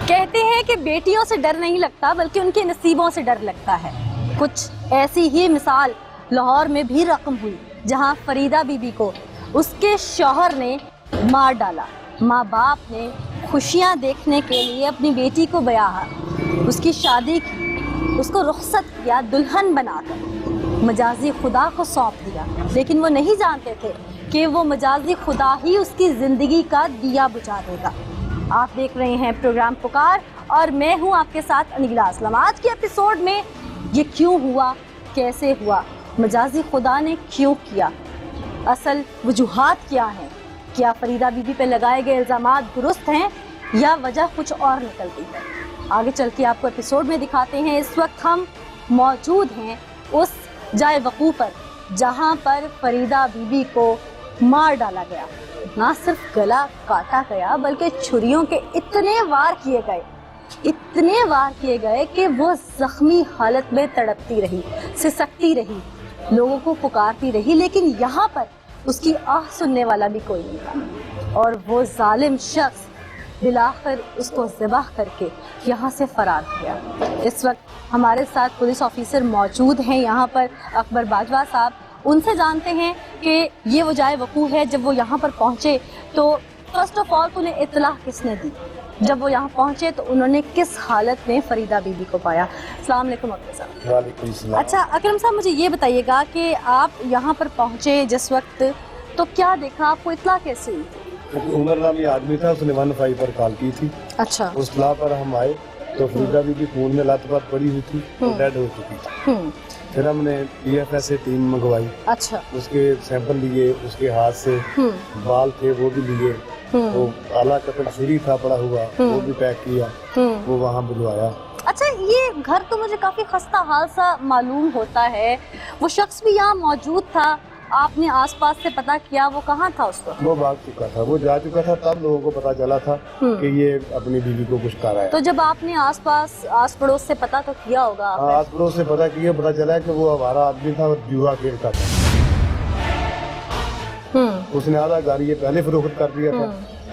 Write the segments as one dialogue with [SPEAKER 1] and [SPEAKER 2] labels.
[SPEAKER 1] कहते हैं कि बेटियों से डर नहीं लगता बल्कि उनके नसीबों से डर लगता है। कुछ ऐसी ही मिसाल लाहौर में भी रकम हुई, जहां फरीदा बीबी को उसके शौहर ने मार डाला। माँ बाप ने खुशियां देखने के लिए अपनी बेटी को ब्याहा, उसकी शादी की, उसको रुखसत किया, दुल्हन बनाकर मजाजी खुदा को सौंप दिया। लेकिन वो नहीं जानते थे कि वो मजाजी खुदा ही उसकी ज़िंदगी का दिया बुझा देगा। आप देख रहे हैं प्रोग्राम पुकार और मैं हूं आपके साथ अनीला असलम। आज के एपिसोड में ये क्यों हुआ, कैसे हुआ, मजाजी खुदा ने क्यों किया, असल वजूहात क्या हैं, क्या फरीदा बीबी पे लगाए गए इल्ज़ामात दुरुस्त हैं या वजह कुछ और निकलती है। आगे चल के आपको एपिसोड में दिखाते हैं। इस वक्त हम मौजूद हैं उस जाए वकूफ़ पर जहां पर फरीदा बीबी को मार डाला गया। ना सिर्फ गला काटा गया बल्कि छुरियों के इतने वार किए गए कि वो जख्मी हालत में तड़पती रही, सिसकती रही, लोगों को पुकारती रही, लेकिन यहाँ पर उसकी आह सुनने वाला भी कोई नहीं था। और वो जालिम शख्स बिलाखिर उसको ज़िबाह करके यहाँ से फरार किया। इस वक्त हमारे साथ पुलिस ऑफिसर मौजूद हैं यहाँ पर, अकबर बाजवा साहब। उनसे जानते हैं कि ये वो जाए वकूफ़ है। जब वो यहाँ पर पहुँचे तो फर्स्ट ऑफ ऑल उन्हें इत्तला किसने दी? जब वो यहाँ पहुँचे तो उन्होंने किस हालत में फरीदा बीबी को पाया? अस्सलाम वालेकुम अकबर साहब।
[SPEAKER 2] वालेकुम सलाम।
[SPEAKER 1] अच्छा अकरम साहब, मुझे ये बताइएगा कि आप यहाँ पर पहुँचे जिस वक्त, तो क्या देखा, आपको इत्तला कैसे हुई?
[SPEAKER 2] उमर नामी आदमी था, उसने 115 पर कॉल की थी।
[SPEAKER 1] अच्छा।
[SPEAKER 2] उस इत्तला पर हम आए तो फरीदा बीबी खून में लत-पत पड़ी हुई थी, तो डेड हो चुकी थी। फिर हमने PFS से टीम मंगवाई।
[SPEAKER 1] अच्छा।
[SPEAKER 2] उसके सैंपल लिए, उसके हाथ से बाल थे वो भी लिए, तो आला कतल छुरी था पड़ा हुआ वो भी पैक किया, वो वहाँ भिजवाया।
[SPEAKER 1] अच्छा, ये घर तो मुझे काफी खस्ता हाल सा मालूम होता है। वो शख्स भी यहाँ मौजूद था, आपने आसपास से पता किया, वो कहाँ था उस वक्त?
[SPEAKER 2] वो भाग चुका था, वो जा चुका था, तब लोगों को पता चला था कि ये अपनी बीवी को कुछ कर रहा है।
[SPEAKER 1] तो जब आपने आस पड़ोस से पता तो किया होगा आपने?
[SPEAKER 2] आस पड़ोस से पता किया, पता चला कि वो हमारा आदमी था और जुआ खेलता था। उसने आधा घर ये पहले फरोख्त कर दिया था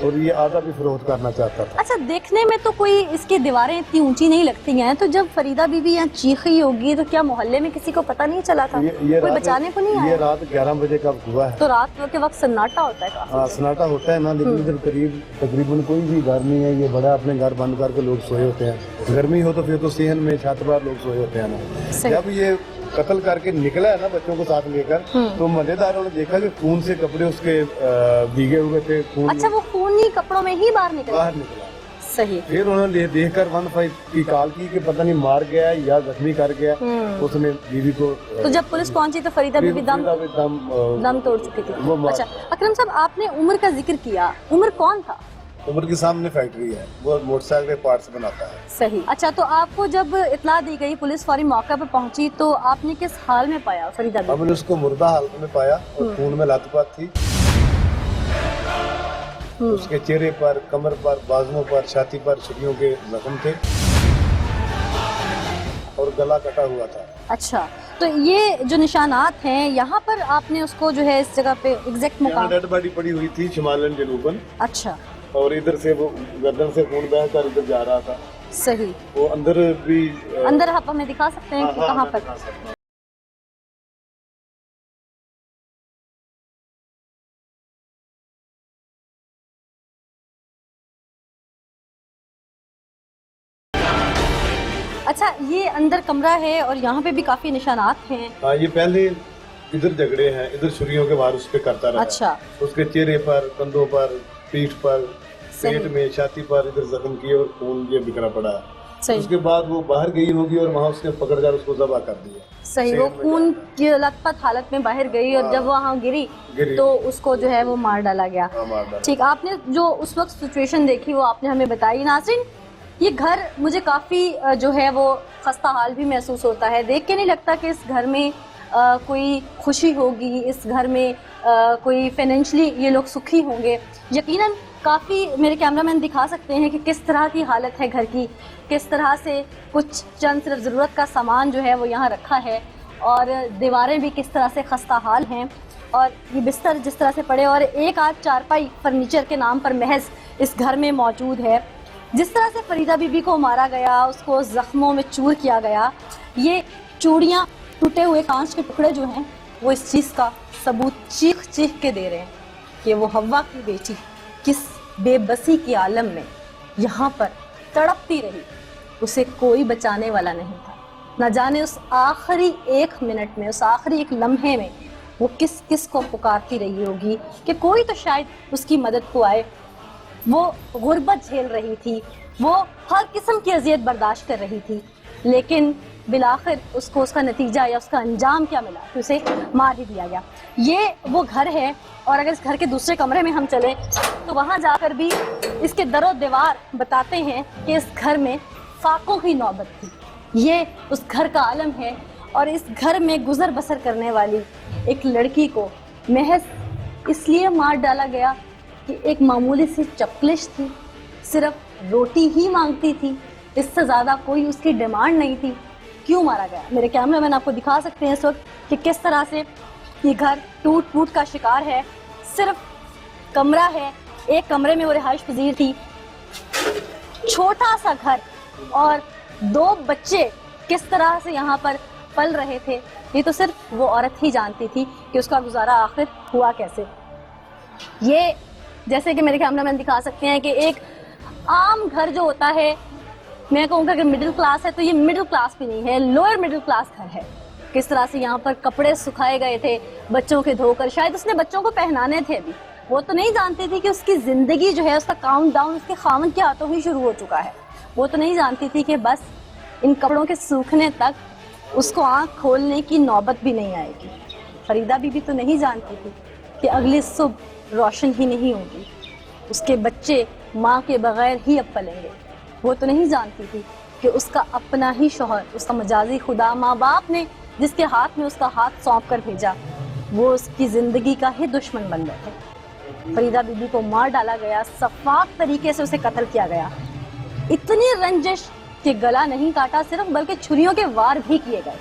[SPEAKER 2] और ये आधा भी फरोख्त करना चाहता था।
[SPEAKER 1] अच्छा, देखने में तो कोई इसकी दीवारें इतनी ऊंची नहीं लगती हैं, तो जब फरीदा बीबी यहाँ चीखी होगी तो क्या मोहल्ले में किसी को पता नहीं चला था? कोई बचाने को नहीं आया?
[SPEAKER 2] ये रात 11 बजे का हुआ है।
[SPEAKER 1] तो रात के वक्त सन्नाटा होता है?
[SPEAKER 2] हाँ, सन्नाटा होता है ना, लेकिन इधर तकरीबन कोई भी घर नहीं है। ये बड़ा अपने घर बंद करके लोग सोए होते हैं। गर्मी हो तो फिर तो सेहन में छत पर लोग सोए होते हैं ना। जब ये कत्ल करके निकला है ना बच्चों को साथ लेकर, तो मजेदारों ने देखा कि खून से कपड़े उसके भीगे हुए थे। खून,
[SPEAKER 1] अच्छा, वो खूनी कपड़ों में ही बाहर निकला? सही।
[SPEAKER 2] फिर उन्होंने देखकर 115 की कॉल की कि पता नहीं मार गया या जख्मी कर गया। उसने बीवी को,
[SPEAKER 1] तो जब पुलिस पहुंची तो फरीदा बीबी दम तोड़ चुकी थी। अच्छा अकरम साहब, आपने उमर का जिक्र किया, उमर कौन था?
[SPEAKER 2] उमर के सामने फैक्ट्री है, वो मोटरसाइकिल के पार्ट्स बनाता है।
[SPEAKER 1] सही। अच्छा, तो आपको जब इत्तला दी गई, पुलिस फौरी मौके पर पहुंची, तो आपने किस हाल में पाया फरीदा बीबी?
[SPEAKER 2] हमने उसको मुर्दा हालत में पाया और खून में लत-पत थी। उसके चेहरे पर, कमर पर, बाजुओं पर, छाती पर छुरियों के जख्म थे और गला कटा हुआ था।
[SPEAKER 1] अच्छा, तो ये जो निशानात हैं यहाँ पर आपने उसको जो है इस जगह पे एग्जैक्ट मुकाम?
[SPEAKER 2] डेड बॉडी पड़ी हुई थी शिमालन जनूबन।
[SPEAKER 1] अच्छा।
[SPEAKER 2] और इधर से वो गर्दन से खून बह कर इधर जा रहा था।
[SPEAKER 1] सही।
[SPEAKER 2] वो अंदर भी
[SPEAKER 1] अंदर आप हमें दिखा सकते हैं कि कहाँ पर? अच्छा, ये अंदर कमरा है और यहाँ पे भी काफी निशानात हैं।
[SPEAKER 2] हाँ, ये पहले इधर झगड़े हैं, इधर छुरियों के वार उस पे करता रहा।
[SPEAKER 1] अच्छा।
[SPEAKER 2] उसके चेहरे पर, कंधों पर, पीठ पर, पेट में, छाती पर इधर जख्म किए और खून ये बिखरा पड़ा है। उसके बाद वो बाहर गई होगी और वहाँ उसने पकड़कर उसको ज़बह कर दिया।
[SPEAKER 1] सही। वो खून की लथपथ हालत में बाहर गई और जब वहाँ गिरी तो उसको जो है वो मार डाला गया। ठीक, आपने जो उस वक्त सिचुएशन देखी वो आपने हमें बताई। नाज़रीन, ये घर मुझे काफ़ी जो है वो खस्ता हाल भी महसूस होता है। देख के नहीं लगता कि इस घर में कोई खुशी होगी, इस घर में कोई फाइनेंशियली ये लोग सुखी होंगे। यकीनन काफ़ी मेरे कैमरामैन दिखा सकते हैं कि किस तरह की हालत है घर की, किस तरह से कुछ चंद सिर्फ ज़रूरत का सामान जो है वो यहाँ रखा है और दीवारें भी किस तरह से खस्ता हाल हैं और ये बिस्तर जिस तरह से पड़े और एक आध चारपाई फर्नीचर के नाम पर महज इस घर में मौजूद है। जिस तरह से फरीदा बीबी को मारा गया, उसको जख्मों में चूर किया गया, ये चूड़ियाँ, टूटे हुए कांच के टुकड़े जो हैं वो इस चीज़ का सबूत चीख चीख के दे रहे हैं कि वो हव्वा की बेटी किस बेबसी के आलम में यहाँ पर तड़पती रही, उसे कोई बचाने वाला नहीं था। न जाने उस आखिरी 1 मिनट में, उस आखिरी 1 लम्हे में वो किस किस को पुकारती रही होगी कि कोई तो शायद उसकी मदद को आए। वो गुर्बत झेल रही थी, वो हर किस्म की अजियत बर्दाश्त कर रही थी, लेकिन बिलाखिर उसको उसका नतीजा या उसका अंजाम क्या मिला कि उसे मार ही दिया गया। ये वो घर है, और अगर इस घर के दूसरे कमरे में हम चलें तो वहाँ जाकर भी इसके दरो दीवार बताते हैं कि इस घर में फाकों की नौबत थी। ये उस घर का आलम है, और इस घर में गुजर बसर करने वाली एक लड़की को महज इसलिए मार डाला गया कि एक मामूली सी चपलिश थी, सिर्फ रोटी ही मांगती थी, इससे ज़्यादा कोई उसकी डिमांड नहीं थी। क्यों मारा गया? मेरे कैमरामैन आपको दिखा सकते हैं इस वक्त कि किस तरह से ये घर टूट फूट का शिकार है। सिर्फ कमरा है, एक कमरे में वो रिहाइश पजीर थी, छोटा सा घर, और 2 बच्चे किस तरह से यहाँ पर पल रहे थे, ये तो सिर्फ वो औरत ही जानती थी कि उसका गुजारा आखिर हुआ कैसे। ये जैसे कि मेरे कैमरामैन दिखा सकते हैं कि एक आम घर जो होता है, मैं कहूँगा कि मिडिल क्लास है, तो ये मिडिल क्लास भी नहीं है, लोअर मिडिल क्लास घर है। किस तरह से यहाँ पर कपड़े सुखाए गए थे बच्चों के धोकर, शायद उसने बच्चों को पहनाने थे अभी, वो तो नहीं जानती थी कि उसकी ज़िंदगी जो है उसका काउंटडाउन उसके खामन के हाथों ही शुरू हो चुका है। वो तो नहीं जानती थी कि बस इन कपड़ों के सूखने तक उसको आँख खोलने की नौबत भी नहीं आएगी। फरीदा बीबी तो नहीं जानती थी कि अगली सुबह रोशन ही नहीं होगी, उसके बच्चे माँ के बगैर ही अब पलेंगे। वो तो नहीं जानती थी कि उसका अपना ही शौहर, उसका मजाजी खुदा, माँ बाप ने जिसके हाथ में उसका हाथ सौंप कर भेजा, वो उसकी ज़िंदगी का ही दुश्मन बन गए। फरीदा बीबी को मार डाला गया, सफाक तरीके से उसे कत्ल किया गया। इतनी रंजिश कि गला नहीं काटा सिर्फ, बल्कि छुरियों के वार भी किए गए।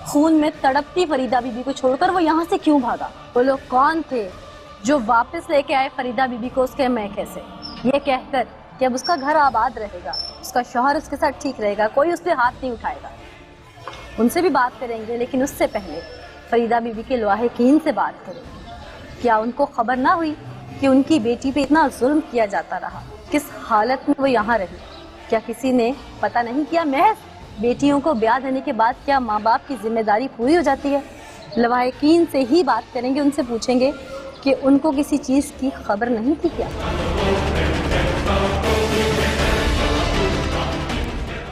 [SPEAKER 1] खून में तड़पती फरीदा बीबी को छोड़कर वो यहाँ से क्यों भागा? वो लोग कौन थे जो वापस लेके आए फरीदा बीबी को उसके मैके से, ये कहकर कि अब उसका घर आबाद रहेगा, उसका शौहर उसके साथ ठीक रहेगा, कोई उस पर हाथ नहीं उठाएगा। उनसे भी बात करेंगे, लेकिन उससे पहले फरीदा बीबी के लवाहिकीन से बात करेंगे। क्या उनको खबर ना हुई कि उनकी बेटी पे इतना जुल्म किया जाता रहा? किस हालत में वो यहाँ रही? क्या किसी ने पता नहीं किया? महज बेटियों को ब्याह देने के बाद क्या माँ बाप की जिम्मेदारी पूरी हो जाती है? लवाहिकीन से ही बात करेंगे, उनसे पूछेंगे कि उनको किसी चीज़ की खबर नहीं थी क्या?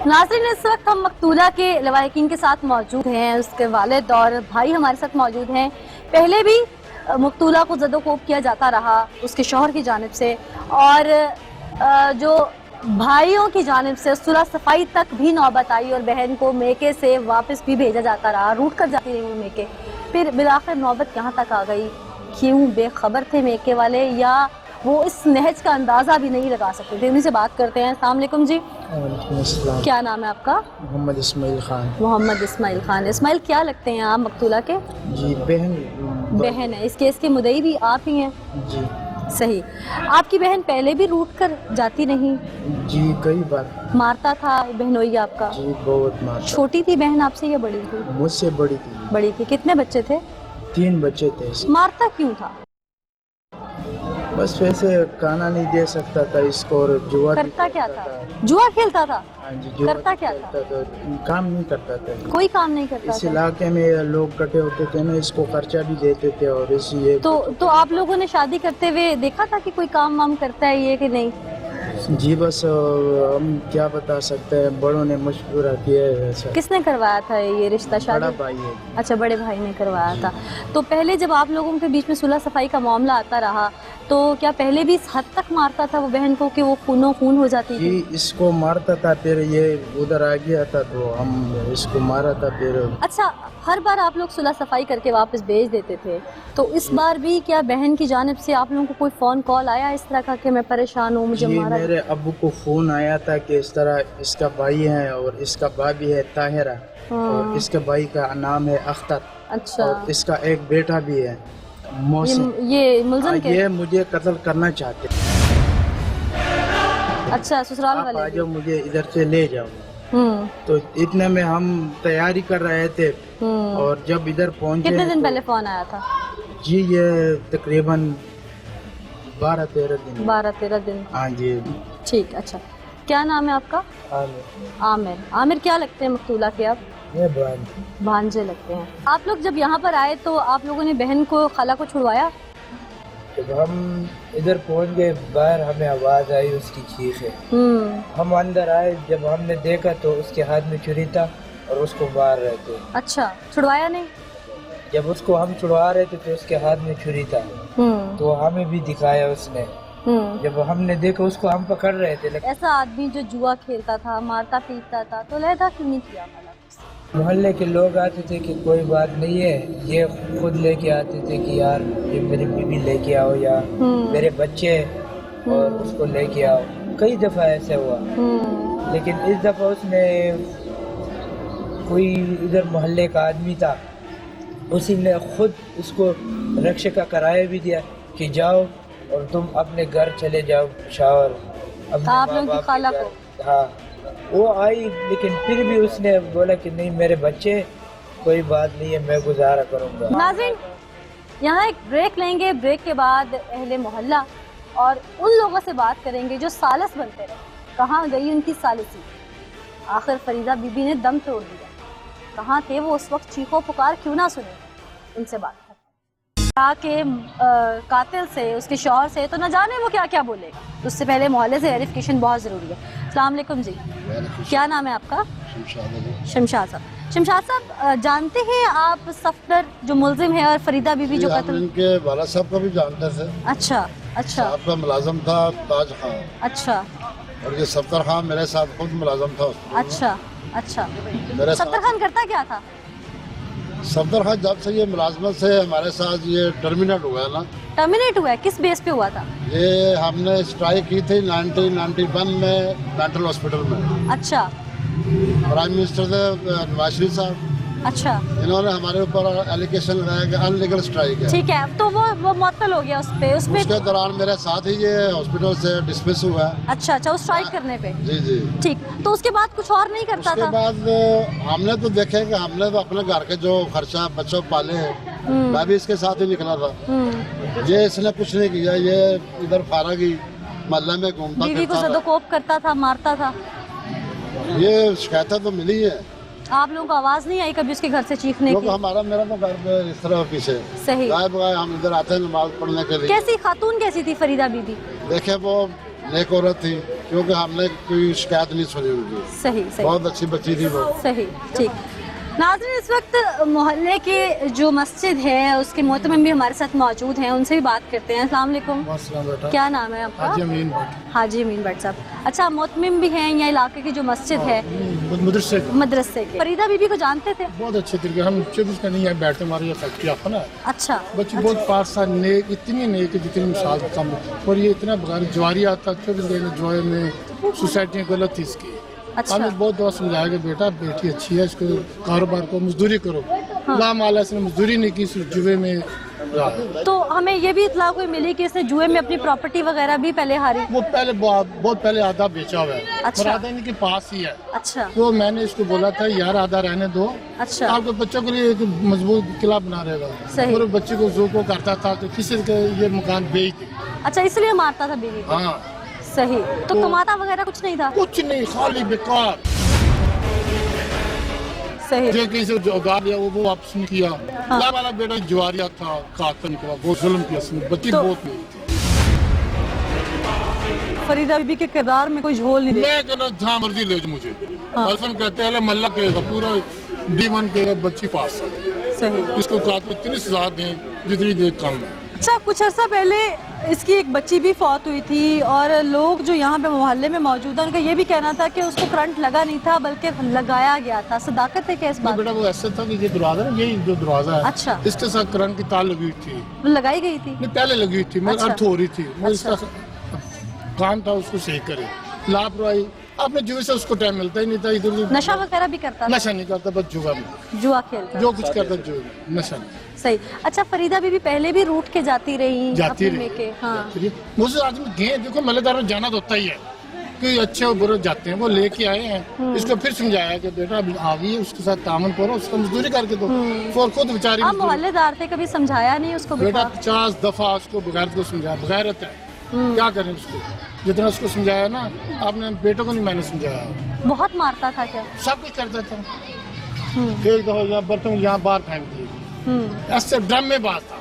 [SPEAKER 1] नाज़रीन, इस वक्त हम मकतूला के लवाहिकीन के साथ मौजूद हैं, उसके वालिद और भाई हमारे साथ मौजूद हैं। पहले भी मकतूला को ज़दोकोब किया जाता रहा उसके शौहर की जानिब से, और जो भाइयों की जानिब से सुलह सफाई तक भी नौबत आई, और बहन को मेके से वापस भी भेजा जाता रहा, रूट कर जाती रही वो मेके। फिर बिलाखिर नौबत यहाँ तक आ गई। क्यों? बेखबर थे मेके वाले, या वो इस नहज का अंदाज़ा भी नहीं लगा सकते थे? उन्हीं से बात करते हैं। अस्सलाम वालेकुम जी। क्या नाम है आपका?
[SPEAKER 3] मोहम्मद इस्माइल खान।
[SPEAKER 1] मोहम्मद इस्माइल खान। इस्माइल, क्या लगते हैं आप मकतूला के?
[SPEAKER 3] जी
[SPEAKER 1] बहन है। इस केस के मुद्दई भी आप ही हैं?
[SPEAKER 3] जी
[SPEAKER 1] सही। आपकी बहन पहले भी रूठ कर जाती नहीं?
[SPEAKER 3] जी कई बार।
[SPEAKER 1] मारता था बहनोई आपका?
[SPEAKER 3] जी बहुत मारता।
[SPEAKER 1] छोटी थी बहन आपसे या बड़ी थी?
[SPEAKER 3] मुझसे बड़ी थी।
[SPEAKER 1] बड़ी थी। कितने बच्चे थे?
[SPEAKER 3] 3 बच्चे थे।
[SPEAKER 1] मारता क्यों था?
[SPEAKER 3] बस वैसे खाना नहीं दे सकता था इसको, और जुआ
[SPEAKER 1] करता क्या था? जुआ खेलता था?
[SPEAKER 3] हाँ जी, जुआ
[SPEAKER 1] करता क्या था?
[SPEAKER 3] काम नहीं करता था,
[SPEAKER 1] कोई काम नहीं करता
[SPEAKER 3] इस
[SPEAKER 1] था।
[SPEAKER 3] इलाके में लोग इकट्ठे होते थे ना, इसको खर्चा भी देते थे, और इसी
[SPEAKER 1] तो आप लोगों ने शादी करते हुए देखा था कि कोई काम वाम करता है ये कि नहीं?
[SPEAKER 3] जी बस हम क्या बता सकते हैं, बड़ों ने मशवरा किया है ऐसा।
[SPEAKER 1] किसने करवाया था ये रिश्ता, शादी?
[SPEAKER 3] बड़ा भाई है।
[SPEAKER 1] अच्छा, बड़े भाई ने करवाया था। तो पहले जब आप लोगों के बीच में सुलह सफाई का मामला आता रहा, तो क्या पहले भी इस हद तक मारता था वो बहन को कि वो खूनो खून हो जाती थी?
[SPEAKER 3] जी इसको मारता था, फिर ये उधर आ गया था तो हम इसको मारा था फिर।
[SPEAKER 1] अच्छा, हर बार आप लोग सुलह सफाई करके वापस भेज देते थे, तो इस बार भी क्या बहन की जानिब से आप लोगों को कोई फ़ोन कॉल आया इस तरह का कि मैं परेशान हूँ, मुझे मारा?
[SPEAKER 3] मेरे अब्बू को फ़ोन आया था कि इस तरह इसका भाई है और इसका भाभी है ताहिरा, और इसके भाई का नाम है अख्तर।
[SPEAKER 1] अच्छा।
[SPEAKER 3] और इसका एक बेटा भी है मोहसिन।
[SPEAKER 1] ये मुल्ज़िम के?
[SPEAKER 3] ये मुझे कत्ल करना चाहते।
[SPEAKER 1] अच्छा, ससुराल
[SPEAKER 3] आप आ
[SPEAKER 1] वाले
[SPEAKER 3] जाओ, मुझे इधर से ले जाओ।
[SPEAKER 1] हम्म
[SPEAKER 3] तो इतने में हम तैयारी कर रहे थे
[SPEAKER 1] हम्म।
[SPEAKER 3] और जब इधर पहुंचे
[SPEAKER 1] कितने दिन
[SPEAKER 3] तो-
[SPEAKER 1] पहले फोन आया था?
[SPEAKER 3] जी ये तकरीबन 12-13 दिन।
[SPEAKER 1] 12-13 दिन।
[SPEAKER 3] हाँ जी।
[SPEAKER 1] ठीक, अच्छा। क्या नाम है आपका? आमिर। आमिर क्या लगते हैं मकतूला के आप?
[SPEAKER 3] ये
[SPEAKER 1] भांजे लगते हैं। आप लोग जब यहाँ पर आए तो आप लोगों ने बहन को, खाला को छुड़वाया?
[SPEAKER 3] जब हम इधर पहुंच गए बाहर हमें आवाज आई उसकी चीख है। हम अंदर आए, जब हमने देखा तो उसके हाथ में छुरी था और उसको मार रहे थे।
[SPEAKER 1] अच्छा, छुड़वाया नहीं?
[SPEAKER 3] जब उसको हम छुड़वा रहे थे तो उसके हाथ में छुरी था, तो हमें भी दिखाया उसने। जब हमने देखा उसको हम पकड़ रहे थे। लेकिन
[SPEAKER 1] ऐसा आदमी जो जुआ खेलता था, मारता पीटता था, तो लहदा क्यों नहीं किया?
[SPEAKER 3] मोहल्ले के लोग आते थे कि कोई बात नहीं है, ये खुद लेके आते थे कि यार ये मेरी बीवी लेके आओ या मेरे बच्चे और उसको लेके आओ। कई दफा ऐसा हुआ, लेकिन इस दफा उसने, कोई इधर मोहल्ले का आदमी था, उसी ने खुद उसको रक्षा का किराया भी दिया कि जाओ और तुम अपने घर चले जाओ शावर।
[SPEAKER 1] आप लोगों की खाला को?
[SPEAKER 3] हाँ, वो आई, लेकिन फिर भी उसने बोला कि नहीं मेरे बच्चे, कोई बात नहीं है, मैं गुजारा करूंगा।
[SPEAKER 1] नाज़रीन, यहाँ एक ब्रेक लेंगे, ब्रेक के बाद अहले मोहल्ला और उन लोगों से बात करेंगे जो सालस बनते रहे। कहाँ गई उनकी सालसी? आखिर फरीदा बीबी ने दम तोड़ दिया। कहाँ थे वो उस वक्त? चीखो पुकार क्यों ना सुने? उनसे बात करते के कातिल से, उसके शौहर से तो न जाने वो क्या क्या बोलेगा। उससे पहले मोहल्ले से वेरिफिकेशन बहुत ज़रूरी है। अस्सलाम वालेकुम जी, क्या नाम है आपका? शमशाद साहब। शमशाद साहब, जानते हैं आप सफदर जो मुलजिम है और फरीदा बीबी जो कत्ल?
[SPEAKER 2] इनके वाला साहब को भी जानते थे।
[SPEAKER 1] अच्छा अच्छा।
[SPEAKER 2] आपका मुलाजम था ताज खान।
[SPEAKER 1] अच्छा।
[SPEAKER 2] और ये सफदर खान मेरे साथ खुद मुलाजम था।
[SPEAKER 1] अच्छा अच्छा।
[SPEAKER 2] मेरे
[SPEAKER 1] सफदर खान करता क्या था?
[SPEAKER 2] सफदर खान जब से ये मुलाजमत से हमारे साथ ये टर्मिनेट हुआ है ना।
[SPEAKER 1] टर्मिनेट हुआ है? किस बेस पे हुआ था?
[SPEAKER 2] ये हमने स्ट्राइक की थी 1991 में मेंटल हॉस्पिटल में।
[SPEAKER 1] अच्छा।
[SPEAKER 2] प्राइम मिनिस्टर थे नवाज शरीफ साहब।
[SPEAKER 1] अच्छा।
[SPEAKER 2] इन्होंने हमारे ऊपर एलिगेशन लगाया कि अनलीगल स्ट्राइक है।
[SPEAKER 1] ठीक है, तो वो मुअत्तल हो गया उसपे।
[SPEAKER 2] उसके दौरान मेरे साथ ही ये हॉस्पिटल से डिसमिस हुआ है।
[SPEAKER 1] अच्छा अच्छा, उस स्ट्राइक करने पे?
[SPEAKER 2] जी जी।
[SPEAKER 1] ठीक, तो उसके बाद कुछ और नहीं करता
[SPEAKER 2] उसके
[SPEAKER 1] था?
[SPEAKER 2] बाद हमने तो देखे कि हमने तो अपने घर के जो खर्चा बच्चों पाले हैं, मैं भी इसके साथ ही निकला था। ये इसने कुछ नहीं किया, ये इधर फारा की मोहल्ले में घूमता
[SPEAKER 1] बीवी को सदोकोप करता था, मारता था।
[SPEAKER 2] ये शिकायतें तो मिली है।
[SPEAKER 1] आप लोगों को आवाज नहीं आई कभी उसके घर से चीखने की?
[SPEAKER 2] हमारा मेरा तो घर पे इस तरह पीछे
[SPEAKER 1] सही।
[SPEAKER 2] हम इधर आते हैं नमाज पढ़ने के लिए।
[SPEAKER 1] कैसी खातून कैसी थी फरीदा बीबी?
[SPEAKER 2] देखे वो नेक औरत थी, क्योंकि हमने कोई शिकायत नहीं सुनी उनकी।
[SPEAKER 1] सही सही।
[SPEAKER 2] बहुत अच्छी बच्ची थी वो।
[SPEAKER 1] सही, ठीक। नाज़रीन, इस वक्त मोहल्ले के जो मस्जिद है उसके मोहतमिम भी हमारे साथ मौजूद हैं, उनसे भी बात करते हैं। अस्सलाम वालेकुम। क्या नाम है आपका?
[SPEAKER 3] हाजी अमीन भट्ट।
[SPEAKER 1] हाजी अमीन भट्ट साहब। अच्छा, मोहतमिम भी हैं या इलाके की जो मस्जिद है? मदरसे के। फरीदा बीबी को जानते थे?
[SPEAKER 4] बहुत अच्छे तरीके, हम 24 घंटे नहीं बैठते, हमारे ये फैक्ट्री आपका ना।
[SPEAKER 1] अच्छा।
[SPEAKER 4] बच्ची बहुत पास सा नेक, इतनी नेक जितनी मिसाल कम, और ये इतना बगान ज्वारी आता 24 घंटे जुए में सोसाइटी गलत थी इसकी।
[SPEAKER 1] अच्छा।
[SPEAKER 4] हमें बहुत दवा समझाया कि बेटा बेटी अच्छी है, इसको कारोबार को मजदूरी करो। हाँ। माला इसने मजदूरी नहीं की, सिर्फ जुए में रहा।
[SPEAKER 1] तो हमें ये भी इत्तला कोई मिली कि इसने जुए में अपनी प्रॉपर्टी वगैरह भी पहले हारी?
[SPEAKER 4] वो पहले बहुत पहले आधा बेचा हुआ है।
[SPEAKER 1] अच्छा।
[SPEAKER 4] आधा इनके पास ही है।
[SPEAKER 1] अच्छा।
[SPEAKER 4] तो मैंने इसको बोला था यार आधा रहने दो।
[SPEAKER 1] अच्छा।
[SPEAKER 4] आपके बच्चों के लिए एक मजबूत किला बना रहेगा।
[SPEAKER 1] सही।
[SPEAKER 4] और बच्चे को जो को करता था कि किसी के ये मकान बेच दे।
[SPEAKER 1] अच्छा, इसलिए मारता था बीवी को?
[SPEAKER 4] हाँ।
[SPEAKER 1] सही। तो कमाता वगैरह कुछ नहीं था?
[SPEAKER 4] कुछ नहीं, खाली बेकार।
[SPEAKER 1] सही।
[SPEAKER 4] जो किसी से जो उधार लिया वो वापस नहीं किया।
[SPEAKER 1] हाँ।
[SPEAKER 4] वाला बेटा जुआरिया था, कातल निकला, बहुत जुल्म किया इसने, बच्ची
[SPEAKER 1] तो-
[SPEAKER 4] बहुत नहीं थी।
[SPEAKER 1] फरीदा बीबी के किरदार में कोई झोल नहीं
[SPEAKER 4] मैं कहना जहाँ मर्जी ले जाओ मुझे।
[SPEAKER 1] हाँ।
[SPEAKER 4] हसन कहते हैं मल्ला कहेगा पूरा D1 कहेगा बच्ची पास है।
[SPEAKER 1] सही।
[SPEAKER 4] इसको कात में इतनी सजा दें जितनी देर कम है।
[SPEAKER 1] अच्छा, कुछ अर्सा पहले इसकी एक बच्ची भी फौत हुई थी और लोग जो यहाँ पे मोहल्ले में मौजूद हैं उनका ये भी कहना था कि उसको करंट लगा नहीं था बल्कि लगाया गया था। सदाकत है क्या इस बात?
[SPEAKER 4] बेटा वो ऐसा था कि ये दरवाजा ना, यही जो दरवाजा है,
[SPEAKER 1] अच्छा।
[SPEAKER 4] इसके साथ करंट की तार लगी हुई थी।
[SPEAKER 1] वो लगाई गई थी?
[SPEAKER 4] नहीं, पहले लगी हुई थी, मैं
[SPEAKER 1] अच्छा।
[SPEAKER 4] अर्थ हो रही थी, मैं
[SPEAKER 1] अच्छा।
[SPEAKER 4] इसका काम था उसको सही करे। लापरवाही, आपने जुए से उसको टाइम मिलता ही नहीं था। इधर उधर
[SPEAKER 1] नशा वगैरह भी करता था?
[SPEAKER 4] नशा नहीं करता, बस जुआ में
[SPEAKER 1] जुआ खेलता?
[SPEAKER 4] जो कुछ करता जुए में, नशा नहीं।
[SPEAKER 1] सही। अच्छा, फरीदा बीबी पहले भी रूठ के जाती रही
[SPEAKER 4] जाती
[SPEAKER 1] अपने
[SPEAKER 4] रही।
[SPEAKER 1] मेके? हाँ।
[SPEAKER 4] मुझसे आदमी गए, देखो मलेदार में जाना तो होता ही है, कोई अच्छे और बुरे जाते हैं, वो लेके आए हैं। इसको फिर समझाया कि बेटा अभी आ गई है, उसके साथ तामन करो, उसको मजदूरी करके दो। और खुद बेचारी
[SPEAKER 1] आप मोहल्लेदार थे, कभी समझाया नहीं उसको?
[SPEAKER 4] बेटा 50 दफा उसको बगैर को समझाया, बगैर रहता है, क्या करें उसको। जितना उसको समझाया ना, आपने बेटों को नहीं मैंने समझाया।
[SPEAKER 1] बहुत मारता था क्या?
[SPEAKER 4] सब कुछ करता था। एक दफा यहाँ बर्तन यहाँ बाहर फेंक दिए, ऐसे ड्रम में बात था।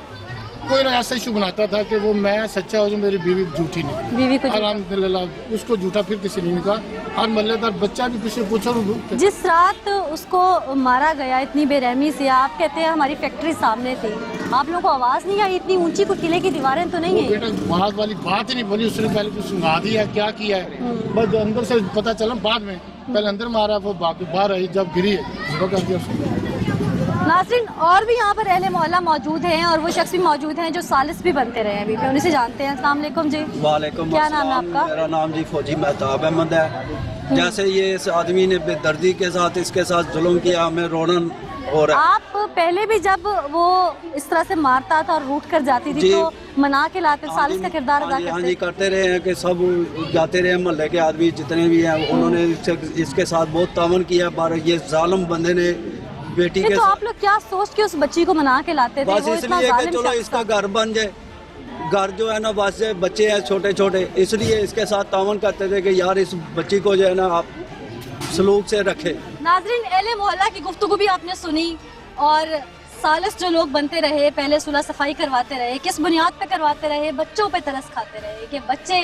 [SPEAKER 4] कोई ना ऐसा इशू बनाता था कि वो मैं सच्चा हो, जो मेरी बीवी झूठी नहीं।
[SPEAKER 1] बीवी को
[SPEAKER 4] अल्हम्दुलिल्लाह उसको झूठा फिर किसी ने नहीं कहा। और मल्लेदार बच्चा भी किसी पूछो।
[SPEAKER 1] जिस रात उसको मारा गया इतनी बेरहमी से, आप कहते हैं हमारी फैक्ट्री सामने थी, आप लोगों को आवाज नहीं आई? इतनी ऊंची कोई किले की दीवारें तो नहीं है?
[SPEAKER 4] बेटा बात वाली बात ही नहीं बोली उसने, पहले कुछ सुना दिया क्या किया है, बस अंदर से पता चला बाद में। पहले अंदर मारा, वो बाहर आई, जब गिरी है कर दिया उसको।
[SPEAKER 1] नाज़रीन, और भी यहाँ पर अहले मोहल्ला मौजूद हैं और वो शख्स भी मौजूद हैं जो सालिस भी बनते रहे हैं अभी पे, उन्हीं से जानते हैं। अस्सलाम वालेकुम जी।
[SPEAKER 5] वालेकुम
[SPEAKER 1] क्या नाम है
[SPEAKER 5] अस्सलाम।
[SPEAKER 1] आपका?
[SPEAKER 5] मेरा नाम जी फौजी महताब अहमद है। जैसे ये इस आदमी ने बेदर्दी के साथ इसके साथ जुल्म किया, हमें रोना हो रहा है।
[SPEAKER 1] आप पहले भी जब वो इस तरह से मारता था और रूठ कर जाती थी
[SPEAKER 5] जी।
[SPEAKER 1] तो मना के लाते, सालिस का किरदार अदा
[SPEAKER 5] हाँ
[SPEAKER 1] करते?
[SPEAKER 5] जी करते रहे हैं कि सब जाते रहे, मोहल्ले के आदमी जितने भी हैं उन्होंने इसके साथ बहुत तावन किया। ये जालिम बंदे ने बेटी के
[SPEAKER 1] तो आप लोग क्या सोच के उस बच्ची को मना के लाते थे?
[SPEAKER 5] बस
[SPEAKER 1] वो इतना
[SPEAKER 5] इसलिए कि
[SPEAKER 1] जालिम
[SPEAKER 5] चलो
[SPEAKER 1] शख्स
[SPEAKER 5] इसका
[SPEAKER 1] था।
[SPEAKER 5] घर बन जाए, घर जो है ना, बस बच्चे हैं छोटे छोटे, इसलिए इसके साथ तावन करते थे कि यार इस बच्ची को जो है ना आप सलूक से रखे।
[SPEAKER 1] नाज़रीन, अहले मोहल्ला की गुफ्तगू भी आपने सुनी और सालिस जो लोग बनते रहे, पहले सुलह सफाई करवाते रहे, किस बुनियाद पे करवाते रहे? बच्चों पे तरस खाते रहे कि बच्चे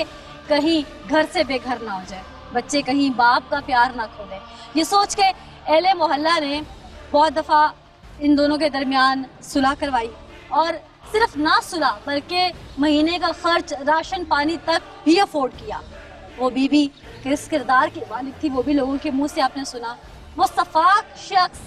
[SPEAKER 1] कहीं घर से बेघर ना हो जाए, बच्चे कहीं बाप का प्यार ना खो दे। ये सोच के अहले मोहल्ला ने बहुत दफ़ा इन दोनों के दरमियान सुलह करवाई और सिर्फ ना सुलह बल्कि महीने का खर्च, राशन पानी तक भी अफोर्ड किया। वो बीबी किस किरदार की मालिक थी वो भी लोगों के मुंह से आपने सुना। वो सफाक शख्स